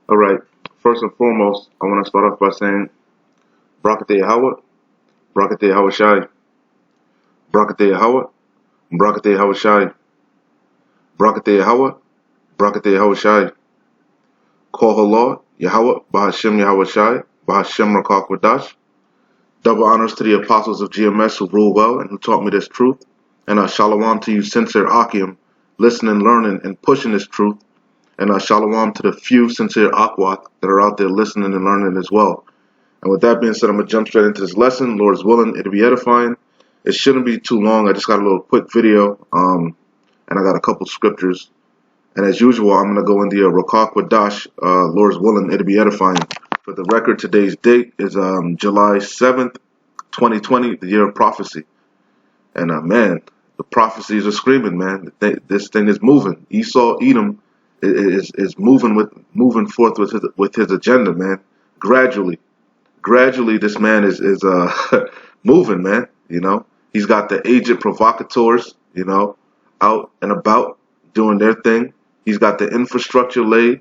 All right. First and foremost, I want to start off by saying Brakate Yahweh, Brakate Yahweh Shai, Brakate Yahweh, Brakate Yahweh Shai, Brakate Yahweh, Brakate Yahweh Shai. Call her Lord, Yahweh, Bahashem Yahweh Shai, Bahashem Rakak Wadash. Double honors to the apostles of GMS who rule well and who taught me this truth. And shalom to you, sincere Akim, listening, learning, and pushing this truth. And shalom to the few sincere Akwak that are out there listening and learning as well. And with that being said, I'm going to jump straight into this lesson. Lord's willing, it'll be edifying. It shouldn't be too long. I just got a little quick video, and I got a couple scriptures. And as usual, I'm going to go into the Rakak Wadash, Lord's willing, it'll be edifying. For the record, today's date is July 7th, 2020, the year of prophecy. And man, the prophecies are screaming, man. This thing is moving. Esau, Edom is moving forth with his agenda, man. Gradually, this man is moving, man. You know, he's got the agent provocateurs, you know, out and about doing their thing. He's got the infrastructure laid,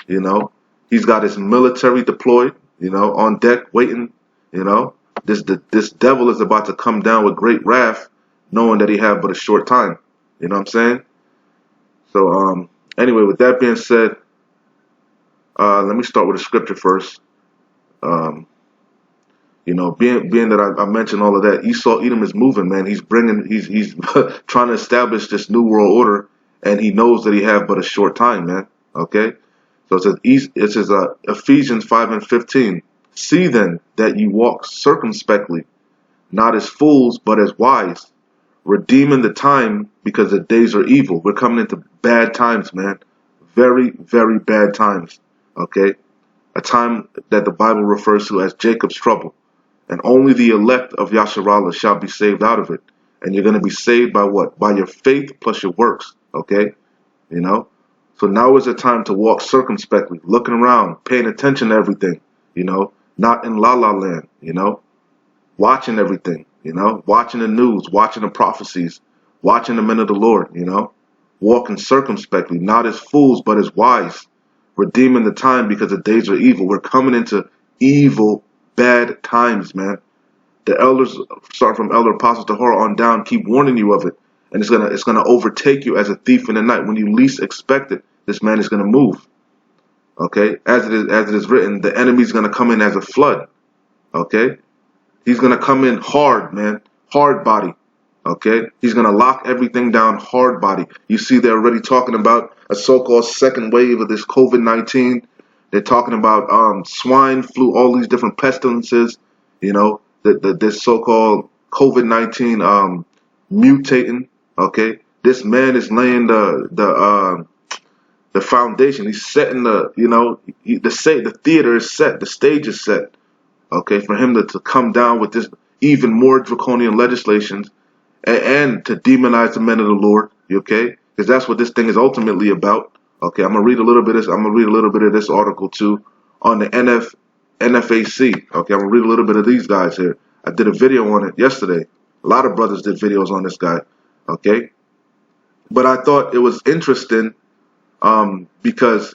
you know. He's got his military deployed, you know, on deck waiting, you know. This devil is about to come down with great wrath, knowing that he had but a short time. You know what I'm saying? So anyway, with that being said, let me start with a scripture first. You know, being that I mentioned all of that, Esau Edom is moving, man. He's trying to establish this new world order, and he knows that he have but a short time, man. Okay, so it says Ephesians 5:15. See then that you walk circumspectly, not as fools but as wise, redeeming the time because the days are evil. We're coming into bad times, man. Very, very bad times. Okay, a time that the Bible refers to as Jacob's trouble. And only the elect of Yasharallah shall be saved out of it. And you're going to be saved by what? By your faith plus your works. Okay? You know? So now is the time to walk circumspectly, looking around, paying attention to everything. You know? Not in la la land. You know? Watching everything. You know? Watching the news, watching the prophecies, watching the men of the Lord. You know? Walking circumspectly, not as fools, but as wise. Redeeming the time because the days are evil. We're coming into evil, bad times, man. The elders, starting from elder apostles to Horror on down, keep warning you of it, and it's gonna overtake you as a thief in the night. When you least expect it, this man is gonna move. Okay, as it is written, the enemy's gonna come in as a flood. Okay, he's gonna come in hard, man, hard body. Okay, he's gonna lock everything down, hard body. You see, they're already talking about a so-called second wave of this COVID-19. They're talking about swine flu, all these different pestilences, you know, this so-called COVID-19 mutating. Okay, this man is laying the foundation. He's setting the theater is set, the stage is set. Okay, for him to come down with this even more draconian legislations and to demonize the men of the Lord. Okay, because that's what this thing is ultimately about. Okay, I'm gonna read a little bit of this article too on the NFAC. Okay, I'm gonna read a little bit of these guys here. I did a video on it yesterday. A lot of brothers did videos on this guy. Okay, but I thought it was interesting because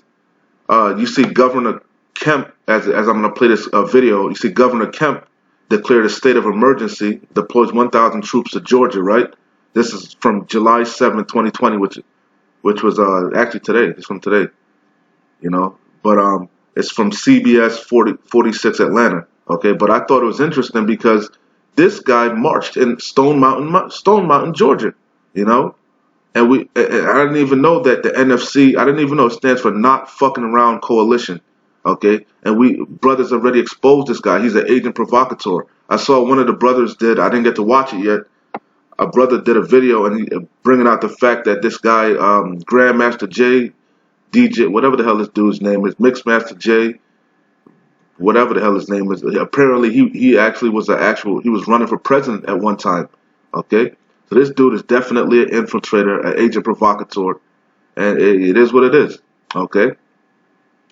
you see Governor Kemp, as I'm gonna play this video. You see Governor Kemp declared a state of emergency, deploys 1,000 troops to Georgia. Right. This is from July 7, 2020, which was actually today. It's from today, you know. But it's from CBS 46 Atlanta. Okay, but I thought it was interesting because this guy marched in Stone Mountain, Georgia, you know. And I didn't even know that the NFC, I didn't even know it stands for Not Fucking Around Coalition. Okay, and we brothers already exposed this guy. He's an agent provocateur. I saw one of the brothers did. I didn't get to watch it yet. A brother did a video and he bringing out the fact that this guy, Grandmaster J, DJ, whatever the hell this dude's name is, Mixmaster J, whatever the hell his name is. Apparently, he actually was he was running for president at one time. Okay, so this dude is definitely an infiltrator, an agent provocateur, and it is what it is. Okay,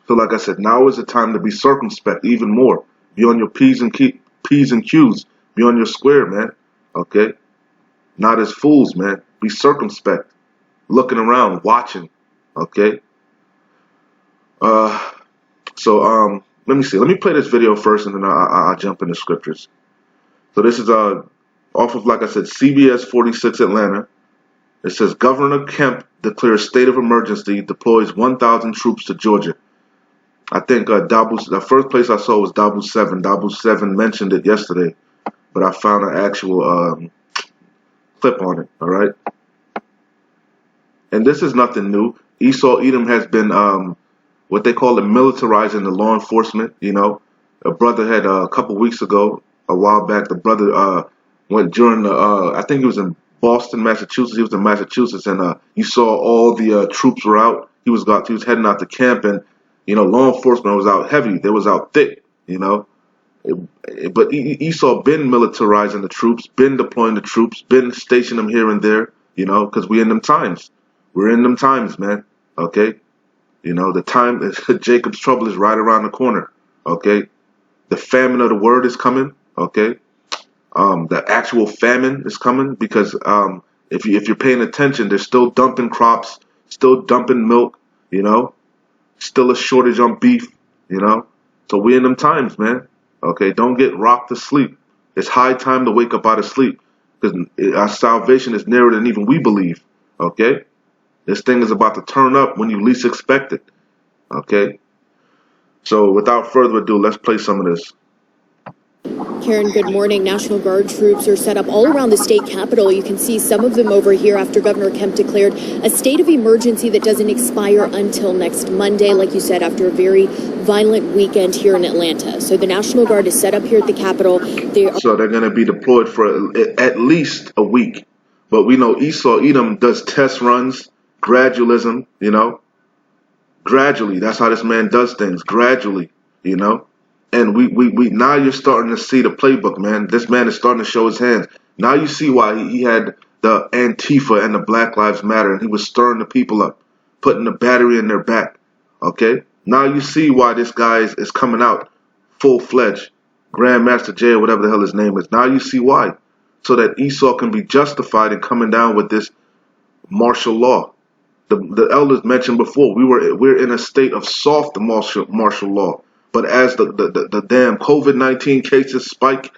so like I said, now is the time to be circumspect even more. Be on your P's and Q's. Be on your square, man. Okay. Not as fools, man. Be circumspect. Looking around, watching. Okay? So let me see. Let me play this video first, and then I'll jump into scriptures. So this is off of, like I said, CBS 46 Atlanta. It says Governor Kemp declares state of emergency, deploys 1,000 troops to Georgia. I think the first place I saw was Double 7. Double 7 mentioned it yesterday, but I found an actual clip on it. All right, and this is nothing new. Esau Edom has been what they call militarizing the law enforcement. You know, a brother had a couple weeks ago, a while back, the brother went during the I think he was in Boston, Massachusetts. He was in Massachusetts, and you saw all the troops were out. He was heading out to camp, and you know, law enforcement was out heavy. They was out thick. You know, but Esau been militarizing the troops, been deploying the troops, been stationing them here and there. You know, because we in them times. We're in them times, man. Okay. You know, the time Jacob's trouble is right around the corner. Okay. The famine of the word is coming. Okay. The actual famine is coming because if you're paying attention, they're still dumping crops, still dumping milk, you know, still a shortage on beef, you know. So we're in them times, man. Okay, don't get rocked to sleep. It's high time to wake up out of sleep because our salvation is nearer than even we believe. Okay, this thing is about to turn up when you least expect it. Okay, so without further ado, let's play some of this. Karen, good morning. National Guard troops are set up all around the state capitol. You can see some of them over here after Governor Kemp declared a state of emergency that doesn't expire until next Monday, like you said, after a very violent weekend here in Atlanta. So the National Guard is set up here at the Capitol. So they're going to be deployed for at least a week. But we know Esau Edom does test runs, gradualism, you know. Gradually. That's how this man does things. Gradually, you know. And we now you're starting to see the playbook, man. This man is starting to show his hands. Now you see why he had the Antifa and the Black Lives Matter, and he was stirring the people up, putting the battery in their back. Okay? Now you see why this guy is coming out full-fledged, Grandmaster Jay or whatever the hell his name is. Now you see why. So that Esau can be justified in coming down with this martial law. The elders mentioned before, we're in a state of soft martial law. But as the damn COVID-19 cases spike,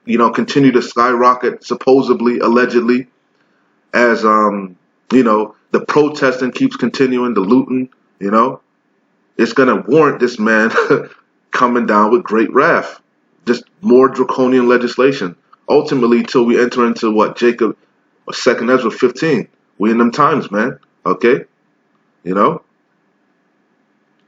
you know, continue to skyrocket, supposedly, allegedly, as, you know, the protesting keeps continuing, the looting, you know, it's going to warrant this man coming down with great wrath. Just more draconian legislation. Ultimately, till we enter into what? Jacob, 2 Ezra 15. We in them times, man. Okay? You know?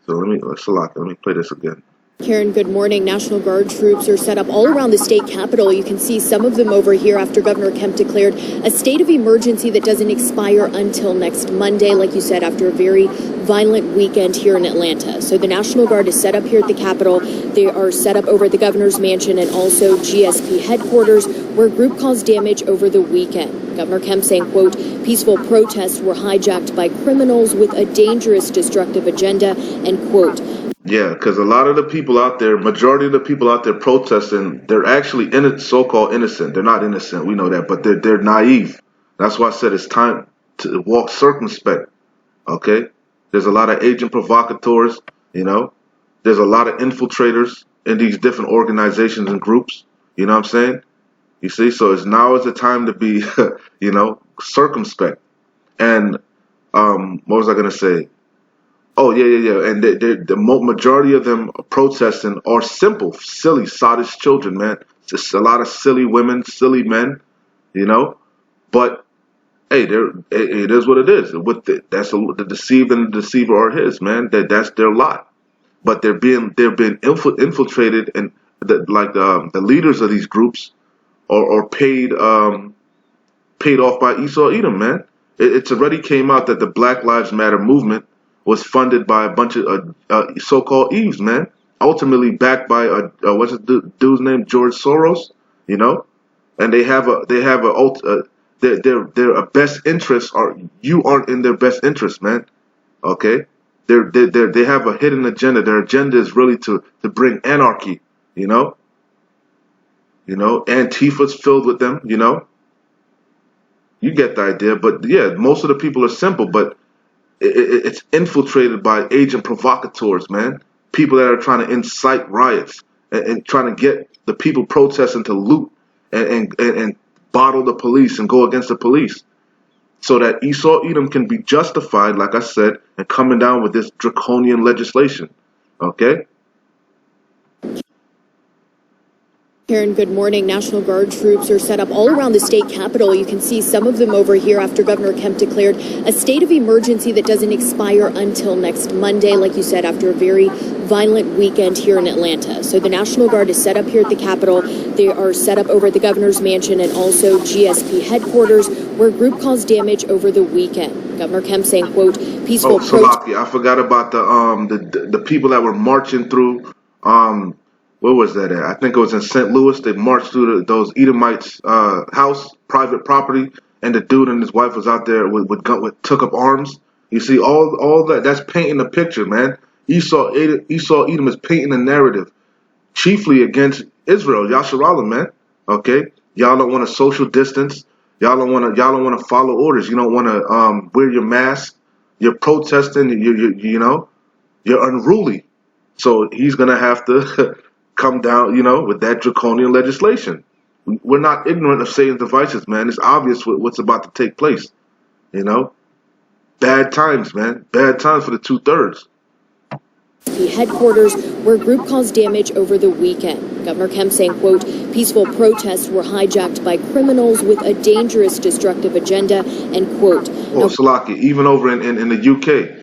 So let me play this again. Karen, good morning. National Guard troops are set up all around the state capitol. You can see some of them over here after Governor Kemp declared a state of emergency that doesn't expire until next Monday, like you said, after a very violent weekend here in Atlanta. So the National Guard is set up here at the Capitol. They are set up over at the governor's mansion and also GSP headquarters, where a group caused damage over the weekend. Governor Kemp saying, quote, peaceful protests were hijacked by criminals with a dangerous, destructive agenda, end quote. Yeah, because a lot of the people out there, majority of the people out there protesting, they're actually so-called innocent. They're not innocent, we know that, but they're naive. That's why I said it's time to walk circumspect. Okay? There's a lot of agent provocateurs, you know. There's a lot of infiltrators in these different organizations and groups. You know what I'm saying? You see, so now is the time to be, you know, circumspect. And what was I gonna say? Oh, yeah. And the majority of them protesting are simple, silly, sottish children, man. Just a lot of silly women, silly men, you know. But, hey, it is what it is. The deceived and the deceiver are his, man. That's their lot. But they're being infiltrated, and the leaders of these groups are paid off by Esau Edom, man. It's already came out that the Black Lives Matter movement was funded by a bunch of so-called Eves, man. Ultimately backed by what's the dude's name, George Soros, you know. And their best interests you aren't in their best interest, man. Okay, they have a hidden agenda. Their agenda is really to bring anarchy, you know. Antifa's filled with them, you know. You get the idea, but yeah, most of the people are simple, but it's infiltrated by agent provocateurs, man. people that are trying to incite riots and trying to get the people protesting to loot and bottle the police and go against the police, so that Esau Edom can be justified, like I said, and coming down with this draconian legislation. Okay? Karen, good morning. National Guard troops are set up all around the state capitol. You can see some of them over here after Governor Kemp declared a state of emergency that doesn't expire until next Monday, like you said, after a very violent weekend here in Atlanta. So the National Guard is set up here at the Capitol. They are set up over at the governor's mansion and also GSP headquarters, where a group caused damage over the weekend. Governor Kemp saying, quote, peaceful Salaki, I forgot about the people that were marching through where was that at? I think it was in St. Louis. They marched through those Edomites' house, private property, and the dude and his wife was out there with took up arms. You see, all that, that's painting a picture, man. Esau Edom is painting a narrative, chiefly against Israel, Yasharallah, man. Okay, y'all don't want to social distance. Y'all don't want to follow orders. You don't want to wear your mask. You're protesting. You're unruly. So he's gonna have to come down, with that draconian legislation. We're not ignorant of Satan's devices, man. It's obvious what's about to take place. Bad times, man. Bad times for the 2/3. The headquarters, where a group caused damage over the weekend. Governor Kemp saying, quote, peaceful protests were hijacked by criminals with a dangerous, destructive agenda, end quote. Salaki, even over in the UK,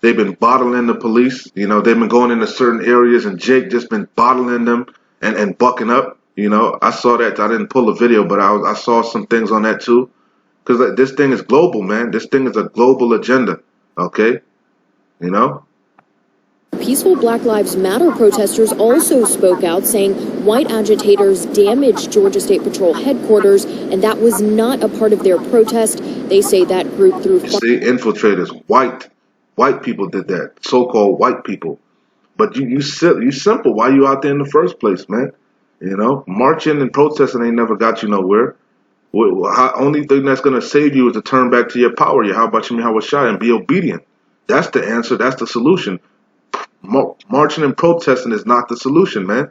they've been bottling the police. They've been going into certain areas, and Jake just been bottling them and bucking up. I saw that. I didn't pull a video, but I saw some things on that too. Because this thing is global, man. This thing is a global agenda. Okay? Peaceful Black Lives Matter protesters also spoke out, saying white agitators damaged Georgia State Patrol headquarters, and that was not a part of their protest. They say that group threw... See, infiltrators, white people did that, so-called white people. But you simple. Why you out there in the first place, man? Marching and protesting ain't never got you nowhere. Only thing that's going to save you is to turn back to your power, how about you, Hawashai, and be obedient. That's the answer. That's the solution. Marching and protesting is not the solution, man.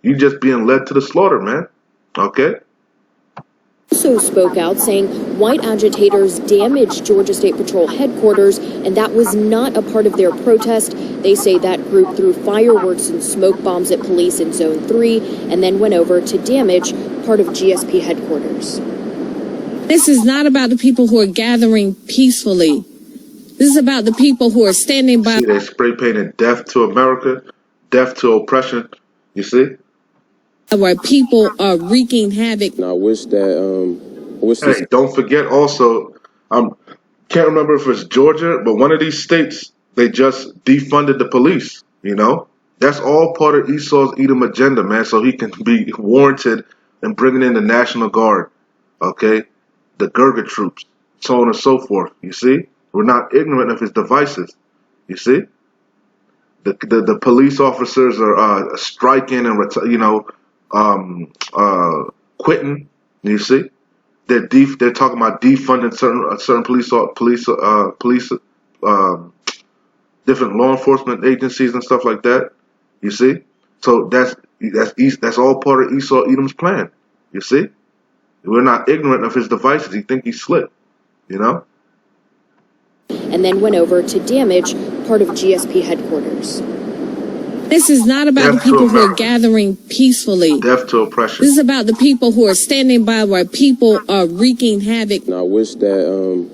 You just being led to the slaughter, man. Okay? Also spoke out, saying white agitators damaged Georgia State Patrol headquarters, and that was not a part of their protest. They say that group threw fireworks and smoke bombs at police in Zone 3 and then went over to damage part of GSP headquarters. This is not about the people who are gathering peacefully. This is about the people who are standing by. See, they spray painted death to America, death to oppression. You see? Where people are wreaking havoc. And I wish that, Hey, don't forget also, can't remember if it's Georgia, but one of these states, they just defunded the police, That's all part of Esau's Edom agenda, man, so he can be warranted in bringing in the National Guard, okay? The Gurga troops, so on and so forth, you see? We're not ignorant of his devices, you see? The police officers are striking and, quitting, you see? They're talking about defunding certain police different law enforcement agencies and stuff like that. You see, so that's all part of Esau Edom's plan. You see, we're not ignorant of his devices. You think he's slick, And then went over to damage part of GSP headquarters. This is not about the people who are gathering peacefully. Death to oppression. This is about the people who are standing by where people are wreaking havoc. And I wish that, I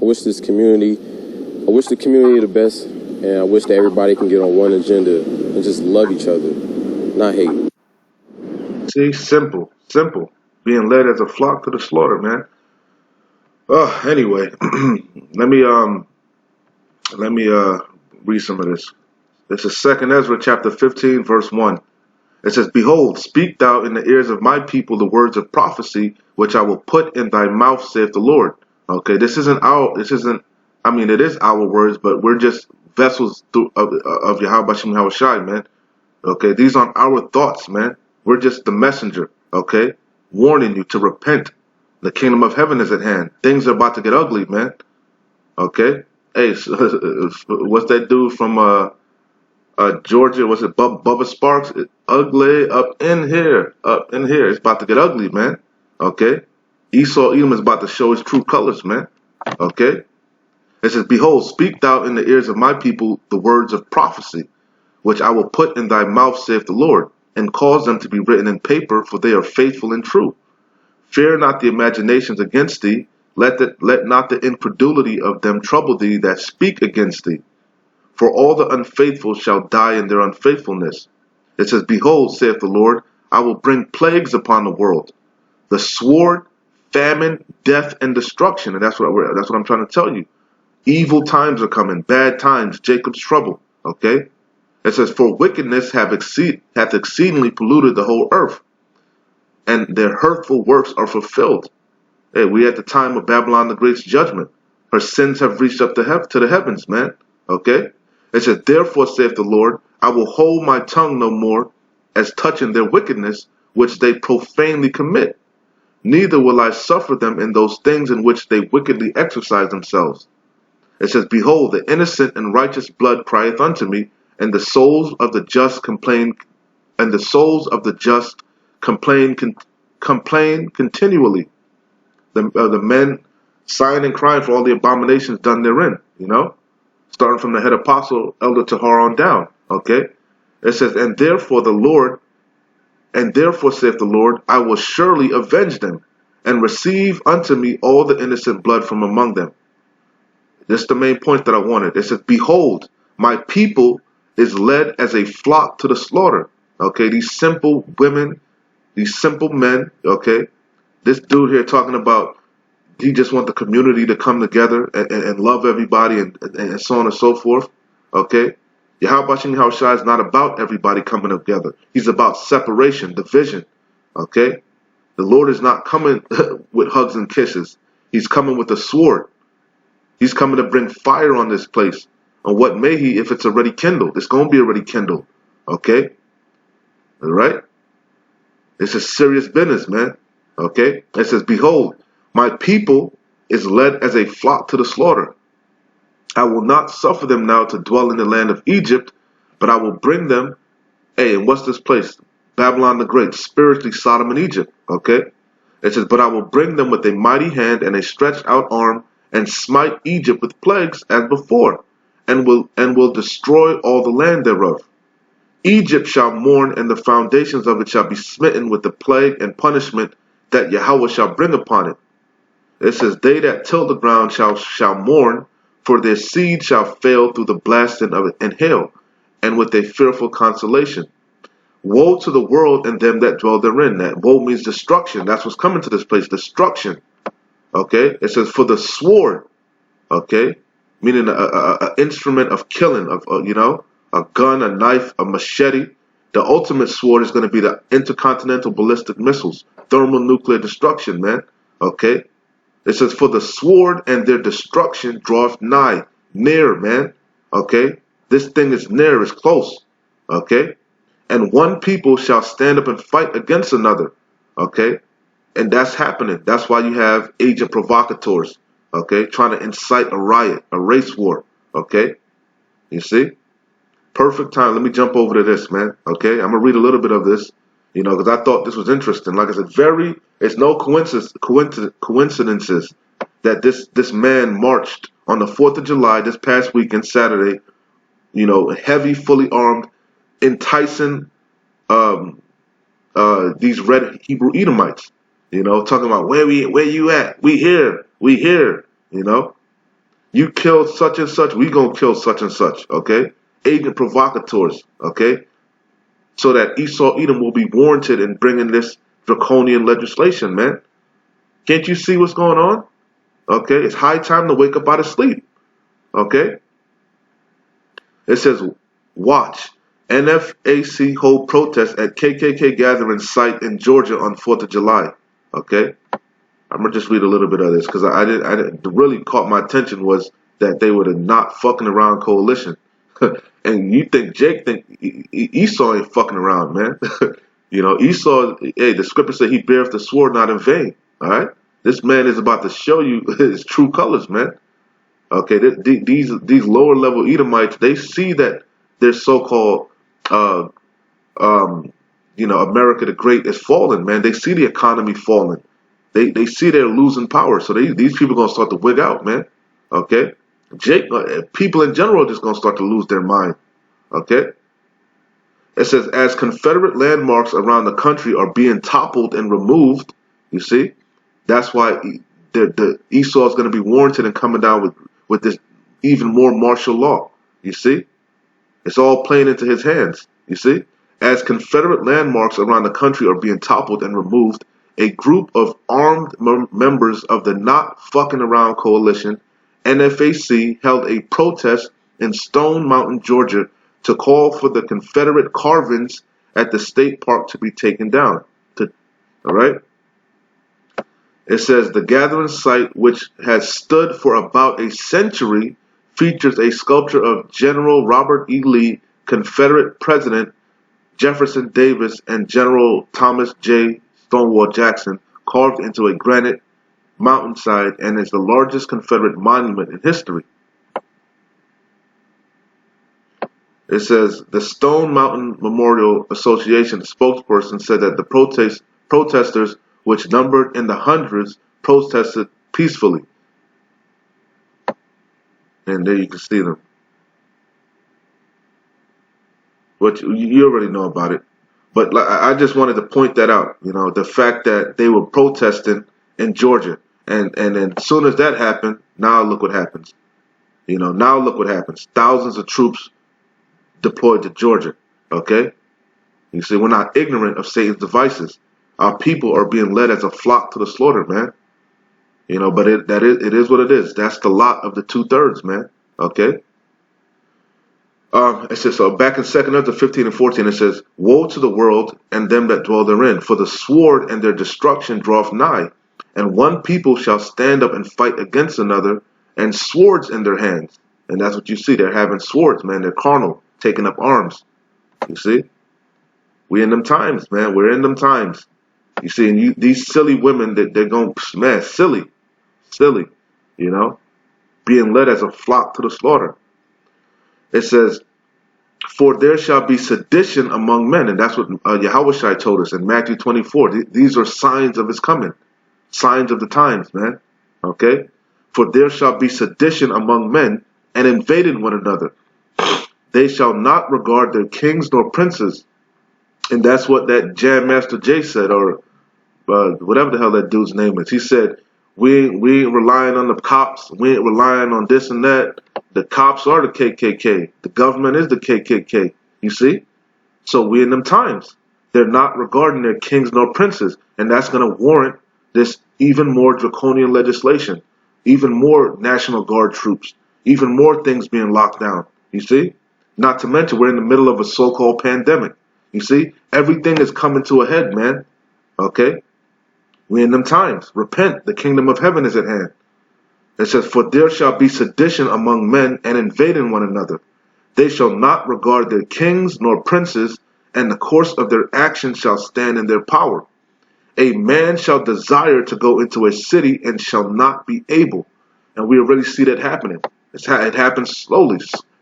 wish the community the best, and I wish that everybody can get on one agenda and just love each other, not hate. See, simple. Being led as a flock to the slaughter, man. Anyway, let me read some of this. This is 2 Ezra chapter 15, verse 1. It says, behold, speak thou in the ears of my people the words of prophecy, which I will put in thy mouth, saith the Lord. Okay, it is our words, but we're just vessels of Yahweh Shem Hawashai, man. Okay, these aren't our thoughts, man. We're just the messenger, okay? Warning you to repent. The kingdom of heaven is at hand. Things are about to get ugly, man. Okay? Hey, what's that dude from Georgia, was it Bubba Sparks? Ugly up in here, up in here. It's about to get ugly, man. Okay. Esau Edom is about to show his true colors, man. Okay. It says, behold, speak thou in the ears of my people the words of prophecy, which I will put in thy mouth, saith the Lord, and cause them to be written in paper, for they are faithful and true. Fear not the imaginations against thee, let not the incredulity of them trouble thee that speak against thee. For all the unfaithful shall die in their unfaithfulness. It says, behold, saith the Lord, I will bring plagues upon the world, the sword, famine, death, and destruction. And that's what I'm trying to tell you. Evil times are coming, bad times, Jacob's trouble. Okay? It says, for wickedness hath exceedingly polluted the whole earth, and their hurtful works are fulfilled. Hey, we at the time of Babylon the Great's judgment. Her sins have reached up to the heavens, man. Okay? It says, therefore saith the Lord, I will hold my tongue no more as touching their wickedness, which they profanely commit. Neither will I suffer them in those things in which they wickedly exercise themselves. It says, behold, the innocent and righteous blood crieth unto me, and the souls of the just complain continually. The men sighing and crying for all the abominations done therein, you know, starting from the head apostle, Elder Tahar on down. Okay, it says, and therefore saith the Lord, I will surely avenge them, and receive unto me all the innocent blood from among them. This is the main point that I wanted. It says, behold, my people is led as a flock to the slaughter. Okay, these simple women, these simple men, okay, this dude here talking about he just want the community to come together and love everybody and so on and so forth. Okay, Yahweh Shai is not about everybody coming together. He's about separation, division. Okay, the Lord is not coming with hugs and kisses. He's coming with a sword. He's coming to bring fire on this place. And what may he if it's already kindled? It's going to be already kindled. Okay? All right? This is serious business, man. Okay? It says, behold, my people is led as a flock to the slaughter. I will not suffer them now to dwell in the land of Egypt, but I will bring them. Hey, and what's this place? Babylon the Great, spiritually Sodom and Egypt. Okay? It says, but I will bring them with a mighty hand and a stretched out arm, and smite Egypt with plagues as before, and will destroy all the land thereof. Egypt shall mourn, and the foundations of it shall be smitten with the plague and punishment that Yahweh shall bring upon it. It says, they that till the ground shall mourn, for their seed shall fail through the blasting of it and hail, and with a fearful consolation. Woe to the world and them that dwell therein. That woe means destruction. That's what's coming to this place, destruction. Okay, it says, for the sword, okay, meaning an instrument of killing, of a gun, a knife, a machete. The ultimate sword is going to be the intercontinental ballistic missiles, thermonuclear destruction, man. Okay, it says, for the sword and their destruction draweth nigh, near, man. Okay, this thing is near, is close. Okay, and one people shall stand up and fight against another. Okay. And that's happening. That's why you have agent provocateurs, okay, trying to incite a riot, a race war, okay? You see? Perfect time. Let me jump over to this, man, okay? I'm going to read a little bit of this, because I thought this was interesting. Like I said, it's no coincidences that this man marched on the 4th of July, this past weekend, Saturday, heavy, fully armed, enticing these red Hebrew Edomites. Talking about where you at? We here. You killed such and such, we gonna kill such and such, okay? Agent provocateurs, okay? So that Esau Edom will be warranted in bringing this draconian legislation, man. Can't you see what's going on? Okay, it's high time to wake up out of sleep, okay? It says, watch. NFAC hold protest at KKK gathering site in Georgia on 4th of July. Okay, I'm gonna just read a little bit of this because I didn't really caught my attention was that they were the not fucking around coalition, and you think Esau ain't fucking around, man. Esau. Hey, the scripture said he beareth the sword not in vain. All right, this man is about to show you his true colors, man. Okay, these lower level Edomites, they see that their so-called, uh, America the Great is falling, man. They see the economy falling. They see they're losing power. So these people are going to start to wig out, man. Okay? People in general are just going to start to lose their mind. Okay? It says, as Confederate landmarks around the country are being toppled and removed, you see, that's why the Esau is going to be warranted and coming down with this even more martial law. You see? It's all playing into his hands. You see? As Confederate landmarks around the country are being toppled and removed, a group of armed members of the Not Fucking Around Coalition, NFAC, held a protest in Stone Mountain, Georgia, to call for the Confederate carvings at the state park to be taken down. All right? It says the gathering site, which has stood for about a century, features a sculpture of General Robert E. Lee, Confederate President Jefferson Davis, and General Thomas J. Stonewall Jackson, carved into a granite mountainside, and is the largest Confederate monument in history. It says the Stone Mountain Memorial Association spokesperson said that the protesters, which numbered in the hundreds, protested peacefully. And there you can see them. But you already know about it. But I just wanted to point that out. The fact that they were protesting in Georgia. And then as soon as that happened, now look what happens. Now look what happens. Thousands of troops deployed to Georgia. Okay? You see, we're not ignorant of Satan's devices. Our people are being led as a flock to the slaughter, man. But it is what it is. That's the lot of the 2/3, man. Okay? It says, so back in 2 Ezra 15 and 14, it says, woe to the world and them that dwell therein, for the sword and their destruction draweth nigh. And one people shall stand up and fight against another, and swords in their hands. And that's what you see. They're having swords, man. They're carnal, taking up arms. You see? We in them times, man. We're in them times. You see, and these silly women, they're going, man, silly, being led as a flock to the slaughter. It says, for there shall be sedition among men. And that's what Yahushua told us in Matthew 24. These are signs of his coming. Signs of the times, man. Okay? For there shall be sedition among men, and invading one another. They shall not regard their kings nor princes. And that's what that Jam Master Jay said, or whatever the hell that dude's name is. He said, we ain't relying on the cops. We ain't relying on this and that. The cops are the KKK. The government is the KKK. You see? So we in them times. They're not regarding their kings nor princes. And that's going to warrant this even more draconian legislation. Even more National Guard troops. Even more things being locked down. You see? Not to mention we're in the middle of a so-called pandemic. You see? Everything is coming to a head, man. Okay? We're in them times. Repent. The kingdom of heaven is at hand. It says, for there shall be sedition among men, and invading one another. They shall not regard their kings nor princes, and the course of their actions shall stand in their power. A man shall desire to go into a city, and shall not be able. And we already see that happening. It happens slowly,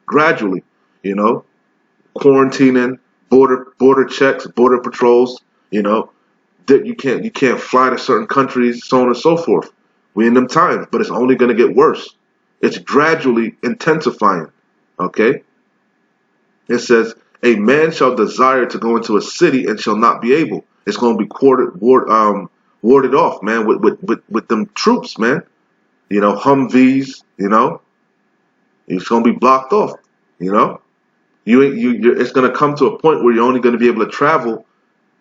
gradually. Quarantining, border checks, border patrols. That you can't fly to certain countries, so on and so forth. We're in them times, but it's only going to get worse. It's gradually intensifying. Okay? It says, a man shall desire to go into a city and shall not be able. It's going to be warded off, man, with them troops, man. Humvees, it's going to be blocked off, It's going to come to a point where you're only going to be able to travel.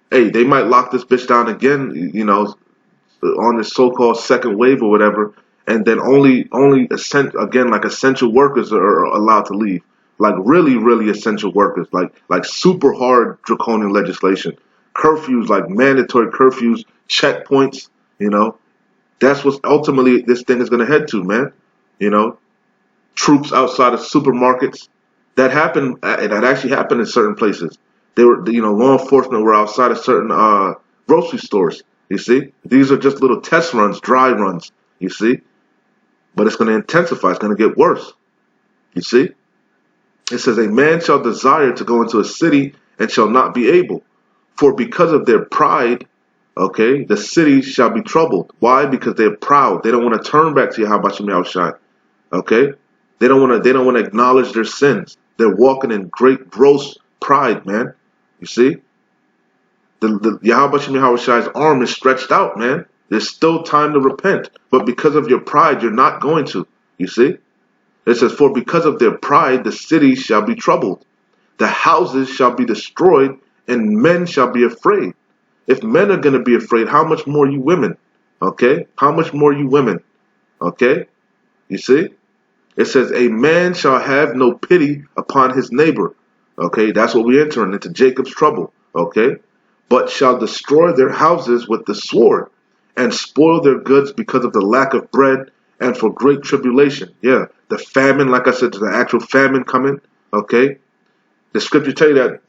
Hey, they might lock this bitch down again, on this so-called second wave or whatever, and then only essential workers are allowed to leave. Like really, really essential workers, like super hard draconian legislation. Curfews, like mandatory curfews, checkpoints, That's what ultimately this thing is going to head to, man. Troops outside of supermarkets. That actually happened in certain places. They were, law enforcement were outside of certain grocery stores. You see, these are just little test runs, dry runs. You see, but it's going to intensify. It's going to get worse. You see, It says, a man shall desire to go into a city and shall not be able. For because of their pride, okay, the city shall be troubled. Why? Because they're proud. They don't want to turn back to Yahweh Shem Yahushai. Okay? They don't want to acknowledge their sins. They're walking in great gross pride, man. You see? The Yahweh Shem Yahushai's arm is stretched out, man. There's still time to repent. But because of your pride, you're not going to. You see? It says, for because of their pride, the city shall be troubled. The houses shall be destroyed, and men shall be afraid. If men are going to be afraid, how much more you women? Okay? How much more you women? Okay? You see? It says, a man shall have no pity upon his neighbor. Okay? That's what we're entering into Jacob's trouble. Okay? But shall destroy their houses with the sword, and spoil their goods because of the lack of bread, and for great tribulation. Yeah, the famine, like I said, the actual famine coming. Okay? The scripture tell you that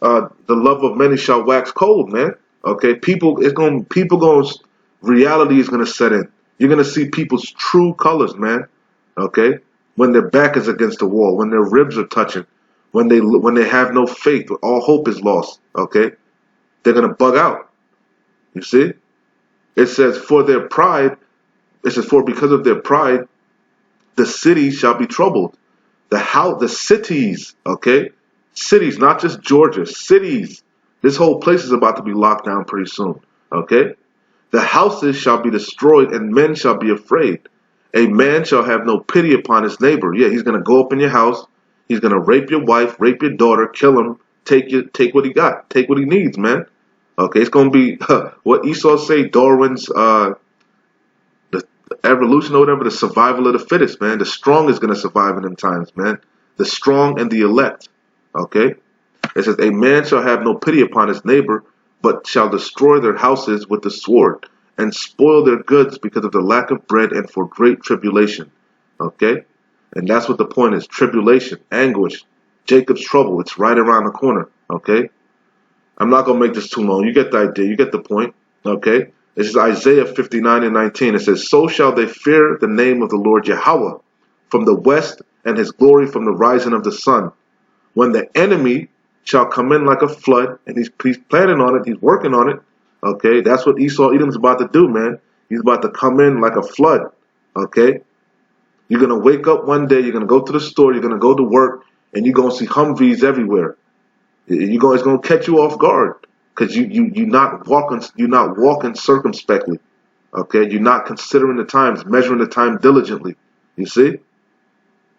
the love of many shall wax cold, man. Okay? Reality is gonna set in. You're gonna see people's true colors, man. Okay? When their back is against the wall, when their ribs are touching, when they have no faith, all hope is lost. Okay? They're gonna bug out. You see? It says, for their pride, it says, for because of their pride, the city shall be troubled. The cities, okay? Cities, not just Georgia, cities. This whole place is about to be locked down pretty soon, okay? The houses shall be destroyed, and men shall be afraid. A man shall have no pity upon his neighbor. Yeah, he's going to go up in your house. He's going to rape your wife, rape your daughter, kill him, take what he got, take what he needs, man. Okay, it's going to be what Esau say, Darwin's the evolution or whatever, the survival of the fittest, man. The strong is going to survive in them times, man. The strong and the elect. Okay? It says, a man shall have no pity upon his neighbor, but shall destroy their houses with the sword, and spoil their goods because of the lack of bread and for great tribulation. Okay? And that's what the point is. Tribulation, anguish, Jacob's trouble. It's right around the corner. Okay? I'm not going to make this too long. You get the idea. You get the point. Okay? This is Isaiah 59:19. It says, so shall they fear the name of the Lord Yahweh from the west, and his glory from the rising of the sun. When the enemy shall come in like a flood, and he's planning on it, he's working on it. Okay? That's what Edom's about to do, man. He's about to come in like a flood. Okay? You're going to wake up one day, you're going to go to the store, you're going to go to work, and you're going to see Humvees everywhere. It's going to catch you off guard, because you're not walking circumspectly. Okay, you're not considering the times, measuring the time diligently. You see,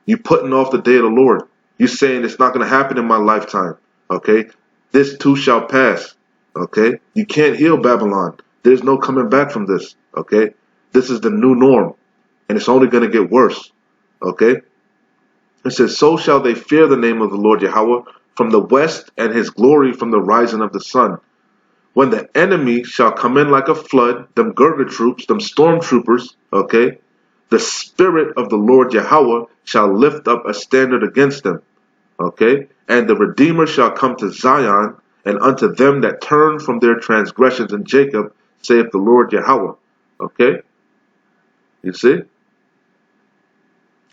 you're putting off the day of the Lord. You're saying it's not going to happen in my lifetime. Okay, this too shall pass. Okay, you can't heal Babylon. There's no coming back from this. Okay, this is the new norm, and it's only going to get worse. Okay, it says, so shall they fear the name of the Lord Yahweh from the west, and his glory from the rising of the sun. When the enemy shall come in like a flood, them Gurga troops, them stormtroopers, okay, the spirit of the Lord Yahweh shall lift up a standard against them, okay, and the Redeemer shall come to Zion, and unto them that turn from their transgressions in Jacob, saith the Lord Yahweh, okay. You see?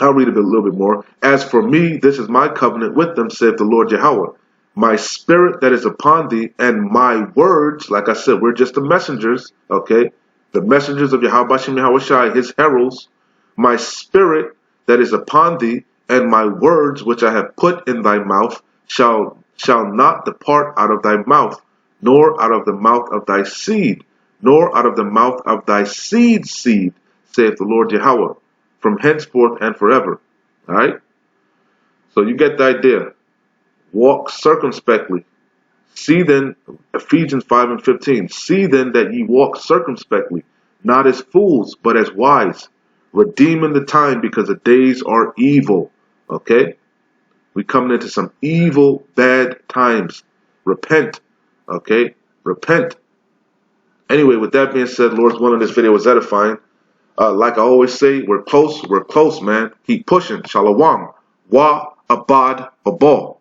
I'll read a little bit more. As for me, this is my covenant with them, saith the Lord Yahweh. My spirit that is upon thee, and my words, like I said, we're just the messengers, okay? The messengers of Yahweh Shem Yahushai, his heralds. My spirit that is upon thee, and my words which I have put in thy mouth, shall not depart out of thy mouth, nor out of the mouth of thy seed, nor out of the mouth of thy seed, saith the Lord Yahweh, from henceforth and forever. All right? So you get the idea. Walk circumspectly. See then, Ephesians 5:15. See then that ye walk circumspectly, not as fools, but as wise, redeeming the time, because the days are evil. Okay? We coming into some evil, bad times. Repent. Okay? Repent. Anyway, with that being said, Lord's willing, this video was edifying. Like I always say, we're close, man. Keep pushing. Shalom. Wa abad abal.